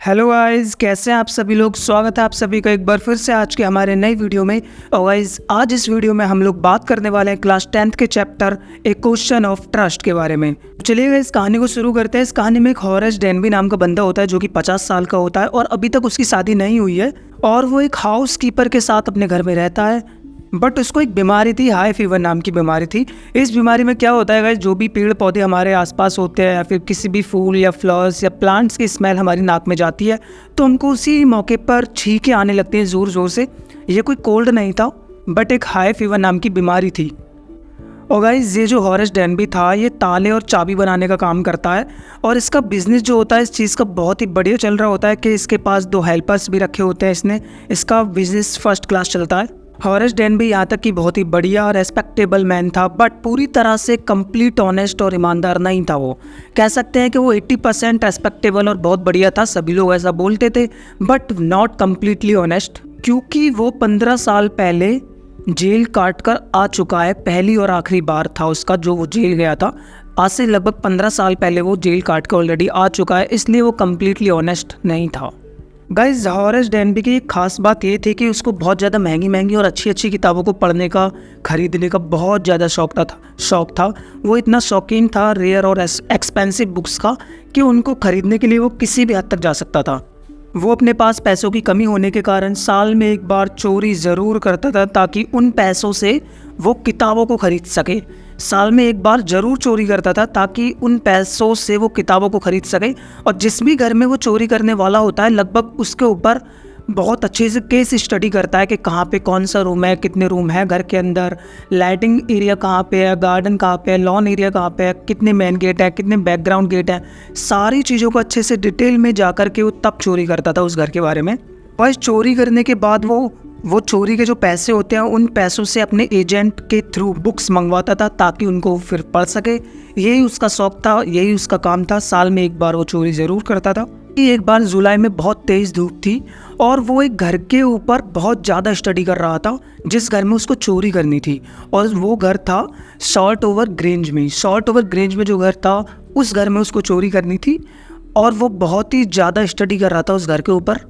Hello guys, कैसे हैं आप सभी लोग। स्वागत है आप सभी का एक बार फिर से आज के हमारे नई वीडियो में। और गाइस, आज इस वीडियो में हम लोग बात करने वाले हैं क्लास 10th के chapter A question of trust के बारे में। चलिए गाइस, कहानी को शुरू करते हैं। इस कहानी में एक हॉरेस डेनबी नाम का बंदा होता है जो कि 50 साल का होता है और अभी तक उसकी शादी नहीं हुई है और वो एक हाउस कीपर के साथ अपने घर में रहता है। बट उसको एक बीमारी थी, हाई फीवर नाम की बीमारी थी। इस बीमारी में क्या होता है गाइस, जो भी पेड़ पौधे हमारे आसपास होते हैं या फिर किसी भी फूल या फ्लावर्स या प्लांट्स की स्मेल हमारी नाक में जाती है तो हमको उसी मौके पर छींकें आने लगती हैं ज़ोर ज़ोर से। ये कोई कोल्ड नहीं था बट एक हाई फीवर नाम की बीमारी थी। और गाइस, ये जो हॉरेस डेनबी था ये ताले और चाबी बनाने का काम करता है और इसका बिजनेस जो होता है इस चीज़ का बहुत ही बढ़िया चल रहा होता है कि इसके पास 2 हेल्पर्स भी रखे होते हैं। इसका बिजनेस फर्स्ट क्लास चलता है। हॉरेस डेनबी यहाँ तक कि बहुत ही बढ़िया और रेस्पेक्टेबल मैन था बट पूरी तरह से कंप्लीट ऑनेस्ट और ईमानदार नहीं था। वो कह सकते हैं कि वो 80% रेस्पेक्टेबल और बहुत बढ़िया था, सभी लोग ऐसा बोलते थे, बट नॉट कम्प्लीटली ऑनेस्ट, क्योंकि वो 15 साल पहले जेल काट कर आ चुका है। पहली और आखिरी बार था उसका जो वो जेल गया था। आज से लगभग 15 साल पहले वो जेल काट कर ऑलरेडी आ चुका है, इसलिए वो कम्प्लीटली ऑनेस्ट नहीं था। गाइस, हॉरेस डेनबी की एक खास बात ये थी कि उसको बहुत ज़्यादा महंगी महंगी और अच्छी अच्छी किताबों को पढ़ने का, खरीदने का बहुत ज़्यादा शौक था। वो इतना शौकीन था रेयर और एक्सपेंसिव बुक्स का कि उनको खरीदने के लिए वो किसी भी हद तक जा सकता था। वो अपने पास पैसों की कमी होने के कारण साल में एक बार चोरी ज़रूर करता था ताकि उन पैसों से वो किताबों को खरीद सके। साल में एक बार ज़रूर चोरी करता था ताकि उन पैसों से वो किताबों को खरीद सके। और जिस भी घर में वो चोरी करने वाला होता है लगभग उसके ऊपर बहुत अच्छे से केस स्टडी करता है कि कहाँ पे कौन सा रूम है, कितने रूम है घर के अंदर, लाइटिंग एरिया कहाँ पे है, गार्डन कहाँ पे है, लॉन एरिया कहाँ पे है, कितने मेन गेट है, कितने बैकग्राउंड गेट है। सारी चीज़ों को अच्छे से डिटेल में जा कर के वो तब चोरी करता था उस घर के बारे में। और इस चोरी करने के बाद वो चोरी के जो पैसे होते हैं उन पैसों से अपने एजेंट के थ्रू बुक्स मंगवाता था ताकि उनको फिर पढ़ सके। यही उसका शौक था, यही उसका काम था। साल में एक बार वो चोरी ज़रूर करता था। एक बार जुलाई में बहुत तेज़ धूप थी और वो एक घर के ऊपर बहुत ज़्यादा स्टडी कर रहा था जिस घर में उसको चोरी करनी थी। और वो घर था शॉर्ट ओवर ग्रेंज में। शॉर्ट ओवर ग्रेंज में जो घर था उस घर में उसको चोरी करनी थी और वो बहुत ही ज़्यादा स्टडी कर रहा था उस घर के ऊपर।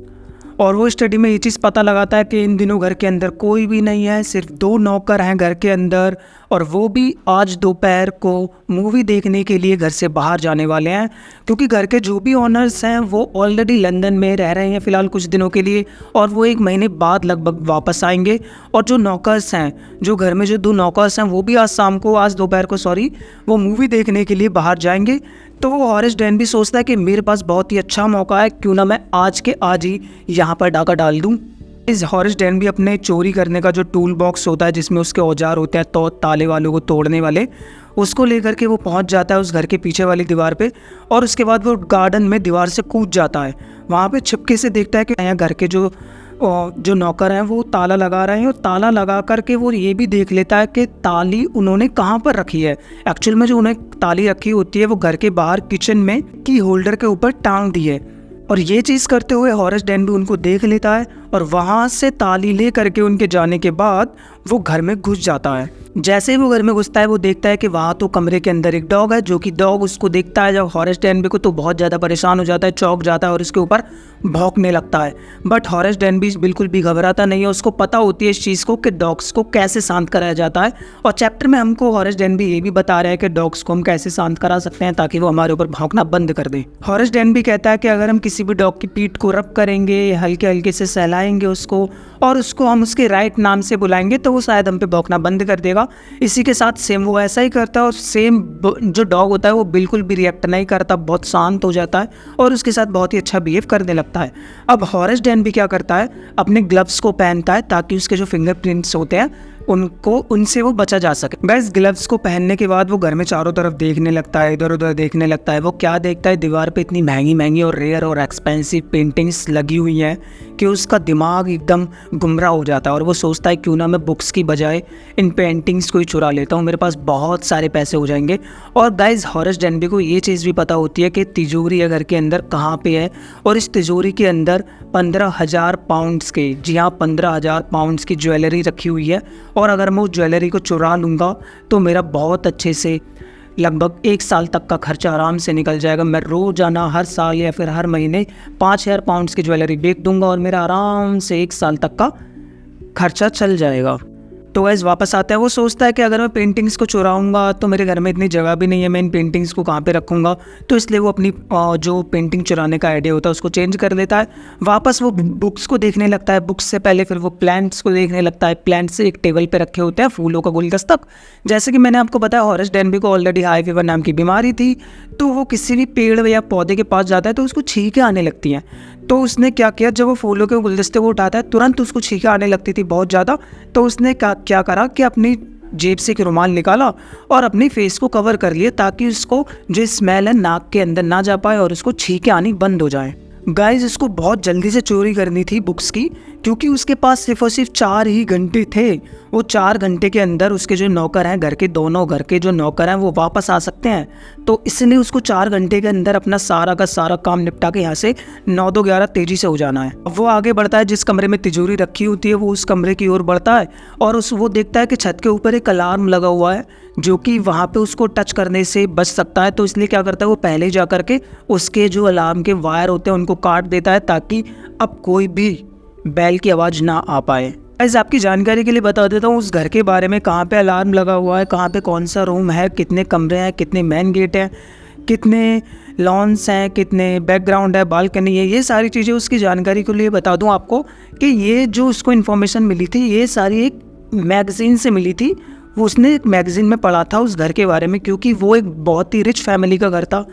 और वो स्टडी में ये चीज़ पता लगाता है कि इन दिनों घर के अंदर कोई भी नहीं है, सिर्फ 2 नौकर हैं घर के अंदर और वो भी आज दोपहर को मूवी देखने के लिए घर से बाहर जाने वाले हैं, क्योंकि घर के जो भी ऑनर्स हैं वो ऑलरेडी लंदन में रह रहे हैं फ़िलहाल कुछ दिनों के लिए और वो 1 महीने बाद लगभग वापस आएंगे। और जो नौकर्स हैं, जो घर में जो 2 नौकर्स हैं वो भी आज दोपहर को वो मूवी देखने के लिए बाहर जाएंगे। तो वो हॉरेस डेनबी सोचता है कि मेरे पास बहुत ही अच्छा मौका है, क्यों ना मैं आज के आज ही यहाँ पर डाका डाल दूँ। इस हॉरेस डेनबी अपने चोरी करने का जो टूल बॉक्स होता है जिसमें उसके औजार होते हैं तो ताले वालों को तोड़ने वाले, उसको लेकर के वो पहुँच जाता है उस घर के पीछे वाली दीवार पे और उसके बाद वो गार्डन में दीवार से कूद जाता है। वहाँ पे छिपके से देखता है कि यहाँ घर के जो नौकर हैं वो ताला लगा रहे हैं और ताला लगा करके वो ये भी देख लेता है कि ताली उन्होंने कहाँ पर रखी है। एक्चुअल में जो उन्हें ताली रखी होती है वो घर के बाहर किचन में की होल्डर के ऊपर टांग दी है। और ये चीज़ करते हुए हॉरेस डेनबी उनको देख लेता है और वहाँ से ताली ले करके उनके जाने के बाद वो घर में घुस जाता है। जैसे ही वो घर में घुसता है वो देखता है कि वहाँ तो कमरे के अंदर एक डॉग है, जो कि डॉग उसको देखता है जब हॉरेस डेनबी को तो बहुत ज़्यादा परेशान हो जाता है, चौंक जाता है और उसके ऊपर भौंकने लगता है। बट हॉरेस डेनबी बिल्कुल भी घबराता नहीं है, उसको पता होती है इस चीज़ को कि डॉग्स को कैसे शांत कराया जाता है। और चैप्टर में हमको हॉरेस डेनबी ये भी बता रहा है कि डॉग्स को हम कैसे शांत करा सकते हैं ताकि वो हमारे ऊपर भौंकना बंद कर दें। हॉरेस डेनबी कहता है कि अगर हम किसी भी डॉग की पीठ को रब करेंगे, हल्के हल्के से सहलाएंगे उसको और उसको हम उसके राइट नाम से बुलाएंगे तो वो शायद हम पे भौंकना बंद कर देगा। इसी के साथ सेम वो ऐसा ही करता है और सेम जो डॉग होता है वो बिल्कुल भी रिएक्ट नहीं करता, बहुत शांत हो जाता है और उसके साथ बहुत ही अच्छा बिहेव करने लगता है। अब हॉरेस डेनबी क्या करता है, अपने ग्लव्स को पहनता है ताकि उसके जो फिंगरप्रिंट्स होते हैं उनसे वो बचा जा सके। बस ग्लव्स को पहनने के बाद वो घर में चारों तरफ देखने लगता है, इधर उधर देखने लगता है। वो क्या देखता है, दीवार पे इतनी महंगी महंगी और रेयर और एक्सपेंसिव पेंटिंग्स लगी हुई हैं कि उसका दिमाग एकदम गुमराह हो जाता है और वो सोचता है क्यों ना मैं बुक्स की बजाय इन पेंटिंग्स को ही चुरा लेता हूँ, मेरे पास बहुत सारे पैसे हो जाएंगे। और गाइस, हॉरेस डेनबी को ये चीज़ भी पता होती है कि तिजोरी है घर के अंदर कहाँ पे है और इस तिजोरी के अंदर 15,000 पाउंड्स के, जी हाँ 15,000 पाउंड्स की ज्वेलरी रखी हुई है और अगर मैं उस ज्वेलरी को चुरा लूँगा तो मेरा बहुत अच्छे से लगभग 1 साल तक का खर्चा आराम से निकल जाएगा। मैं रोज़ाना हर साल या फिर हर महीने 5000 पाउंड्स की ज्वेलरी बेच दूंगा और मेरा आराम से 1 साल तक का खर्चा चल जाएगा। तो गाइस वापस आता है, वो सोचता है कि अगर मैं पेंटिंग्स को चुराऊंगा तो मेरे घर में इतनी जगह भी नहीं है, मैं इन पेंटिंग्स को कहाँ पे रखूँगा। तो इसलिए वो अपनी जो पेंटिंग चुराने का आइडिया होता है उसको चेंज कर लेता है। वापस वो बुक्स को देखने लगता है, बुक्स से पहले फिर वो प्लांट्स को देखने लगता है। प्लांट्स एक टेबल पे रखे होते हैं फूलों का गुलदस्तक। जैसे कि मैंने आपको बताया हॉरेस डेनबी को ऑलरेडी हाई फीवर नाम की बीमारी थी, तो वो किसी भी पेड़ या पौधे के पास जाता है तो उसको छींकें आने लगती हैं। तो उसने क्या किया, जब वो फूलों के गुलदस्ते को उठाता है तुरंत उसको छींकें आने लगती थी बहुत ज़्यादा। तो उसने क्या करा कि अपनी जेब से एक रुमाल निकाला और अपनी फेस को कवर कर लिया ताकि उसको जो स्मेल है नाक के अंदर ना जा पाए और उसको छींकें आनी बंद हो जाए। गाइस उसको बहुत जल्दी से चोरी करनी थी बुक्स की, क्योंकि उसके पास सिर्फ और सिर्फ 4 ही घंटे थे। वो 4 घंटे के अंदर उसके जो नौकर हैं, घर के दोनों घर के जो नौकर हैं वो वापस आ सकते हैं। तो इसलिए उसको 4 घंटे के अंदर अपना सारा का सारा काम निपटा के यहाँ से 9-11 तेजी से हो जाना है। अब वो आगे बढ़ता है, जिस कमरे में तिजोरी रखी होती है वो उस कमरे की ओर बढ़ता है और वो देखता है कि छत के ऊपर एक अलार्म लगा हुआ है जो कि वहाँ पे उसको टच करने से बच सकता है। तो इसलिए क्या करता है, वो पहले ही जा करके उसके जो अलार्म के वायर होते हैं उनको काट देता है ताकि अब कोई भी बेल की आवाज़ ना आ पाए। गाइस आपकी जानकारी के लिए बता देता हूँ उस घर के बारे में, कहाँ पे अलार्म लगा हुआ है, कहाँ पे कौन सा रूम है, कितने कमरे हैं, कितने मेन गेट हैं, कितने लॉन्स हैं, कितने बैकग्राउंड है, बालकनी है, ये सारी चीज़ें उसकी जानकारी के लिए बता दूँ आपको कि ये जो उसको इन्फॉर्मेशन मिली थी ये सारी एक मैगज़ीन से मिली थी। वो उसने एक मैगज़ीन में पढ़ा था उस घर के बारे में, क्योंकि वो एक बहुत ही रिच फैमिली का घर था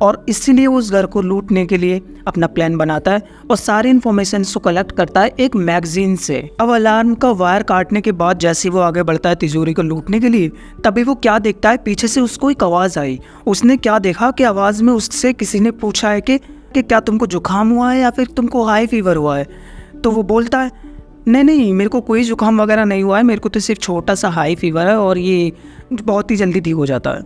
और इसीलिए वो उस घर को लूटने के लिए अपना प्लान बनाता है और सारी इन्फॉर्मेशन को कलेक्ट करता है एक मैगज़ीन से। अब अलार्म का वायर काटने के बाद जैसे वो आगे बढ़ता है तिजोरी को लूटने के लिए, तभी वो क्या देखता है, पीछे से उसको एक आवाज़ आई। उसने क्या देखा कि आवाज़ में उससे किसी ने पूछा है कि क्या तुमको जुकाम हुआ है या फिर तुमको हाई फीवर हुआ है। तो वो बोलता है नहीं मेरे को कोई जुकाम वगैरह नहीं हुआ है, मेरे को तो सिर्फ छोटा सा हाई फीवर है और ये बहुत ही जल्दी ठीक हो जाता है।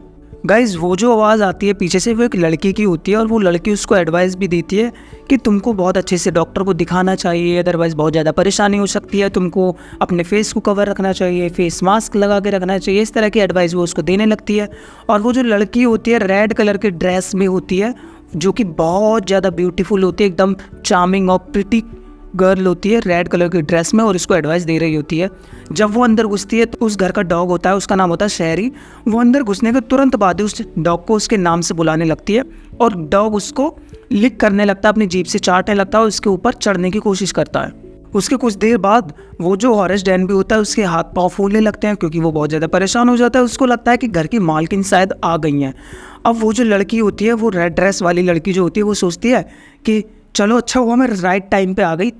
गाइज़ वो जो आवाज़ आती है पीछे से वो एक लड़की की होती है और वो लड़की उसको एडवाइस भी देती है कि तुमको बहुत अच्छे से डॉक्टर को दिखाना चाहिए, अदरवाइज़ बहुत ज़्यादा परेशानी हो सकती है, तुमको अपने फेस को कवर रखना चाहिए, फेस मास्क लगा के रखना चाहिए। इस तरह की एडवाइस वो उसको देने लगती है। और वो जो लड़की होती है रेड कलर के ड्रेस में होती है जो कि बहुत ज़्यादा ब्यूटीफुल होती है, एकदम चार्मिंग और प्रिटी गर्ल होती है रेड कलर की ड्रेस में और इसको एडवाइस दे रही होती है। जब वो अंदर घुसती है तो उस घर का डॉग होता है, उसका नाम होता है शहरी। वो अंदर घुसने के तुरंत बाद उस डॉग को उसके नाम से बुलाने लगती है और डॉग उसको लिक करने लगता है, अपनी जीभ से चाटने लगता है और उसके ऊपर चढ़ने की कोशिश करता है। उसके कुछ देर बाद वो जो हॉरेस डेनबी होता है उसके हाथ पाँव फूलने लगते हैं क्योंकि वो बहुत ज़्यादा परेशान हो जाता है। उसको लगता है कि घर की मालकिन शायद आ गई हैं। अब वो जो लड़की होती है, वो रेड ड्रेस वाली लड़की जो होती है, वो सोचती है कि चलो अच्छा हुआ मैं राइट टाइम पे आ गई,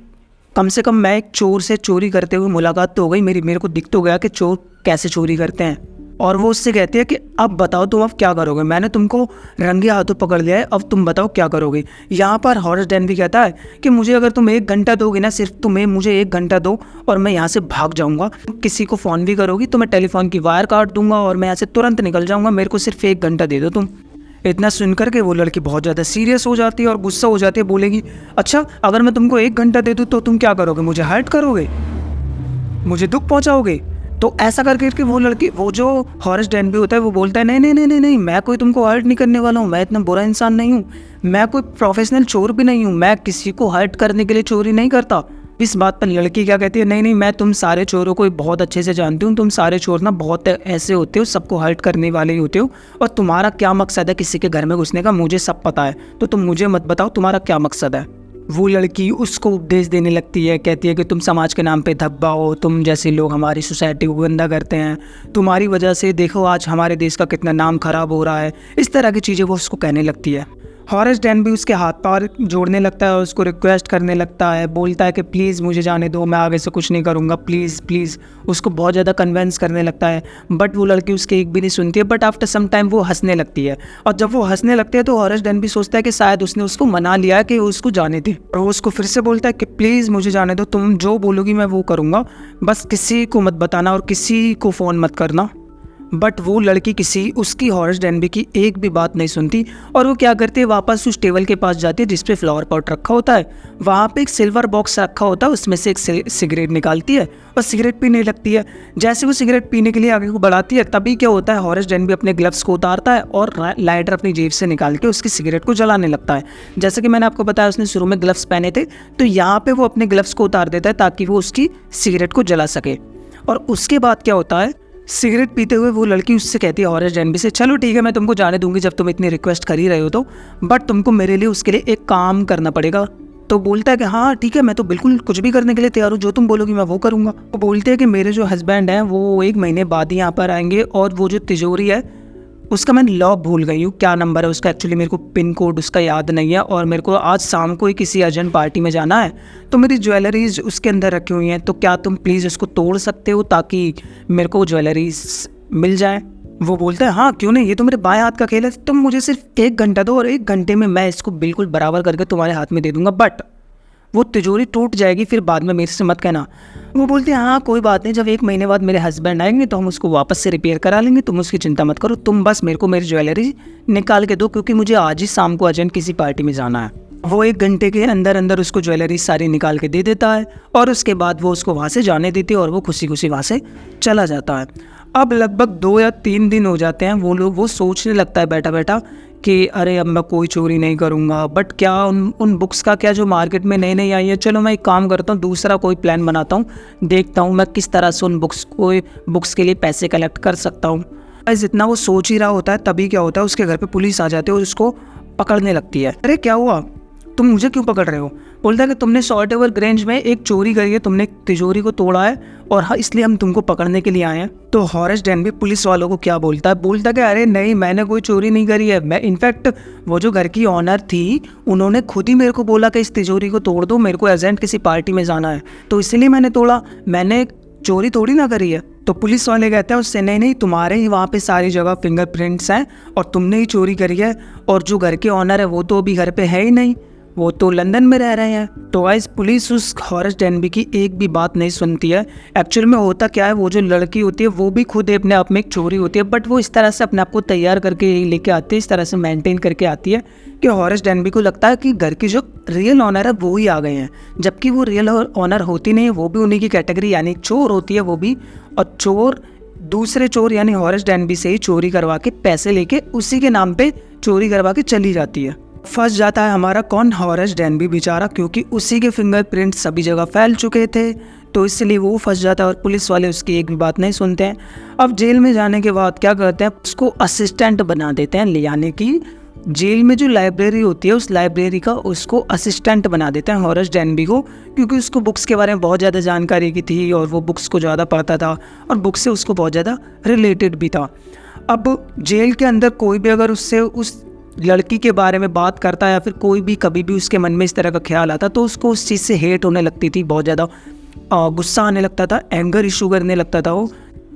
कम से कम मैं एक चोर से चोरी करते हुए मुलाकात तो हो गई मेरे को दिख तो गया कि चोर कैसे चोरी करते हैं। और वो उससे कहती है कि अब बताओ तुम अब क्या करोगे, मैंने तुमको रंगे हाथों पकड़ लिया है, अब तुम बताओ क्या करोगे। यहाँ पर हॉरेस डेनबी कहता है कि मुझे अगर तुम 1 घंटा दोगे ना, सिर्फ तुम्हें मुझे 1 घंटा दो और मैं यहाँ से भाग जाऊँगा। किसी को फ़ोन भी करोगी तो मैं टेलीफोन की वायर काट दूंगा और मैं यहाँ से तुरंत निकल जाऊँगा, मेरे को सिर्फ 1 घंटा दे दो तुम। इतना सुन करके वो लड़की बहुत ज़्यादा सीरियस हो जाती है और गुस्सा हो जाती है, बोलेगी अच्छा अगर मैं तुमको 1 घंटा दे दूँ तो तुम क्या करोगे, मुझे हर्ट करोगे, मुझे दुख पहुँचाओगे। तो ऐसा करके वो लड़की, वो जो हॉरेस डेनबी होता है, वो बोलता है नहीं, मैं कोई तुमको हर्ट नहीं करने वाला हूँ, मैं इतना बुरा इंसान नहीं हूँ, मैं कोई प्रोफेशनल चोर भी नहीं हूँ, मैं किसी को हर्ट करने के लिए चोरी नहीं करता। इस बात पर लड़की क्या कहती है, नहीं मैं तुम सारे चोरों को बहुत अच्छे से जानती हूँ, तुम सारे चोर ना बहुत ऐसे होते हो, सबको हर्ट करने वाले ही होते हो और तुम्हारा क्या मकसद है किसी के घर में घुसने का मुझे सब पता है, तो तुम मुझे मत बताओ तुम्हारा क्या मकसद है। वो लड़की उसको उपदेश देने लगती है, कहती है कि तुम समाज के नाम पे धब्बा हो, तुम जैसे लोग हमारी सोसाइटी को गंदा करते हैं, तुम्हारी वजह से देखो आज हमारे देश का कितना नाम खराब हो रहा है। इस तरह की चीज़ें वो उसको कहने लगती है। हॉरेस डेनबी उसके हाथ पैर जोड़ने लगता है, उसको रिक्वेस्ट करने लगता है, बोलता है कि प्लीज़ मुझे जाने दो, मैं आगे से कुछ नहीं करूँगा, प्लीज़ उसको बहुत ज़्यादा कन्विंस करने लगता है। बट वो लड़की उसके एक भी नहीं सुनती है। बट आफ्टर सम टाइम वो हंसने लगती है और जब वो हंसने लगती है तो हॉरेस डेनबी सोचता है कि शायद उसने उसको मना लिया है कि उसको जाने दे, और वो उसको फिर से बोलता है कि प्लीज़ मुझे जाने दो, तुम जो बोलोगी मैं वो करूँगा, बस किसी को मत बताना और किसी को फ़ोन मत करना। बट वो लड़की किसी उसकी हॉरेस डेनबी की एक भी बात नहीं सुनती और वो क्या करती है, वापस उस टेबल के पास जाती है जिस पे फ्लावर पॉट रखा होता है। वहाँ पे एक सिल्वर बॉक्स रखा होता है, उसमें से एक सिगरेट निकालती है और सिगरेट पीने लगती है। जैसे वो सिगरेट पीने के लिए आगे को बढ़ाती है, तभी क्या होता है, हॉरेस डेनबी अपने ग्लव्स को उतारता है और लाइटर अपनी जेब से निकाल के उसकी सिगरेट को जलाने लगता है। जैसे कि मैंने आपको बताया उसने शुरू में ग्लव्स पहने थे, तो यहाँ पे वो अपने ग्लव्स को उतार देता है ताकि वो उसकी सिगरेट को जला सके। और उसके बाद क्या होता है, सिगरेट पीते हुए वो लड़की उससे कहती है हॉरेस डेनबी से, चलो ठीक है मैं तुमको जाने दूंगी जब तुम इतनी रिक्वेस्ट कर ही रहे हो तो, बट तुमको मेरे लिए उसके लिए एक काम करना पड़ेगा। तो बोलता है कि हाँ ठीक है, मैं तो बिल्कुल कुछ भी करने के लिए तैयार हूँ, जो तुम बोलोगी मैं वो करूँगा। वो बोलते हैं कि मेरे जो हस्बैंड हैं वो 1 महीने बाद ही यहाँ पर आएंगे और वो जो तिजोरी है उसका मैं लॉक भूल गई हूँ, क्या नंबर है उसका, एक्चुअली मेरे को पिन कोड उसका याद नहीं है, और मेरे को आज शाम को ही किसी अर्जेंट पार्टी में जाना है, तो मेरी ज्वेलरीज उसके अंदर रखी हुई हैं, तो क्या तुम प्लीज़ उसको तोड़ सकते हो ताकि मेरे को ज्वेलरीज मिल जाए। वो बोलता है हाँ क्यों नहीं, ये तो मेरे बाएं हाथ का खेल है, तुम मुझे सिर्फ 1 घंटा दो और 1 घंटे में मैं इसको बिल्कुल बराबर करके तुम्हारे हाथ में दे दूंगा, बट वो तिजोरी टूट जाएगी, फिर बाद में मेरे से मत कहना। वो बोलते हैं हाँ कोई बात नहीं, जब 1 महीने बाद मेरे हस्बैंड आएंगे तो हम उसको वापस से रिपेयर करा लेंगे, तुम उसकी चिंता मत करो, तुम बस मेरे को मेरी ज्वेलरी निकाल के दो क्योंकि मुझे आज ही शाम को अर्जेंट किसी पार्टी में जाना है। वो 1 घंटे के अंदर अंदर उसको ज्वेलरी सारी निकाल के दे देता है और उसके बाद वो उसको वहाँ से जाने देती है और वो खुशी खुशी वहाँ से चला जाता है। अब लगभग 2 या 3 दिन हो जाते हैं, वो सोचने लगता है बैठा बैठा कि अरे अब मैं कोई चोरी नहीं करूँगा, बट क्या उन बुक्स का क्या जो मार्केट में नई नई आई है, चलो मैं एक काम करता हूँ, दूसरा कोई प्लान बनाता हूँ, देखता हूँ मैं किस तरह से उन बुक्स के लिए पैसे कलेक्ट कर सकता हूँ। जितना वो सोच ही रहा होता है तभी क्या होता है, उसके घर पे पुलिस आ जाती है और उसको पकड़ने लगती है। अरे क्या हुआ, तुम मुझे क्यों पकड़ रहे हो? बोलता है कि तुमने सॉल्टेवर ग्रेंज में एक चोरी करी है, तुमने तिजोरी को तोड़ा है और हाँ इसलिए हम तुमको पकड़ने के लिए आए हैं। तो हॉरेस डेनबी पुलिस वालों को क्या बोलता है, बोलता है कि अरे नहीं मैंने कोई चोरी नहीं करी है, मैं इनफैक्ट वो जो घर की ऑनर थी उन्होंने खुद ही मेरे को बोला कि इस तिजोरी को तोड़ दो, मेरे को अर्जेंट किसी पार्टी में जाना है, तो इसलिए मैंने तोड़ा, मैंने चोरी थोड़ी ना करी है। तो पुलिस वाले कहते हैं उससे नहीं तुम्हारे ही वहाँ पे सारी जगह फिंगरप्रिंट्स हैं और तुमने ही चोरी करी है, और जो घर के ऑनर है वो तो अभी घर पे है ही नहीं, वो तो लंदन में रह रहे हैं। तो गाइस पुलिस उस हॉरेस डेनबी की एक भी बात नहीं सुनती है। एक्चुअल में होता क्या है, वो जो लड़की होती है वो भी खुद अपने आप में एक चोरी होती है, बट वो इस तरह से अपने आप को तैयार करके लेके आती है, इस तरह से मेंटेन करके आती है कि हॉरेस डेनबी को लगता है कि घर की जो रियल ऑनर है वो ही आ गए हैं, जबकि वो रियल ऑनर होती नहीं है, वो भी उन्हीं की कैटेगरी यानी चोर होती है वो भी, और चोर दूसरे चोर यानी हॉरेस डेनबी से ही चोरी करवा के पैसे लेके उसी के नाम पे चोरी करवा के चली जाती है। फंस जाता है हमारा कौन, हॉरेस डेनबी बेचारा, क्योंकि उसी के फिंगरप्रिंट सभी जगह फैल चुके थे, तो इसलिए वो फंस जाता है और पुलिस वाले उसकी एक भी बात नहीं सुनते हैं। अब जेल में जाने के बाद क्या करते हैं, उसको असिस्टेंट बना देते हैं, यानी कि जेल में जो लाइब्रेरी होती है उस लाइब्रेरी का उसको असिस्टेंट बना देते हैं हॉरेस डेनबी को, क्योंकि उसको बुक्स के बारे में बहुत ज़्यादा जानकारी की थी और वो बुक्स को ज़्यादा पढ़ता था और बुक्स से उसको बहुत ज़्यादा रिलेटेड भी था। अब जेल के अंदर कोई भी अगर उससे उस लड़की के बारे में बात करता है या फिर कोई भी कभी भी उसके मन में इस तरह का ख्याल आता तो उसको उस चीज़ से हेट होने लगती थी, बहुत ज़्यादा गुस्सा आने लगता था, एंगर इशू करने लगता था वो।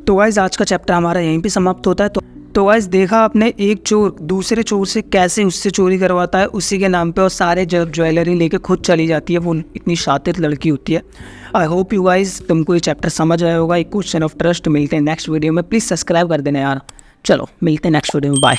तो गाइस आज का चैप्टर हमारा यहीं पे समाप्त होता है। तो गाइस देखा आपने एक चोर दूसरे चोर से कैसे उससे चोरी करवाता है उसी के नाम पे, और सारे ज्वेलरी लेके खुद चली जाती है, वो इतनी शातिर लड़की होती है। आई होप यू गाइस तुमको ये चैप्टर समझ आया होगा, एक क्वेश्चन ऑफ ट्रस्ट। मिलते हैं नेक्स्ट वीडियो में, प्लीज़ सब्सक्राइब कर देना यार। चलो मिलते हैं नेक्स्ट वीडियो में, बाय।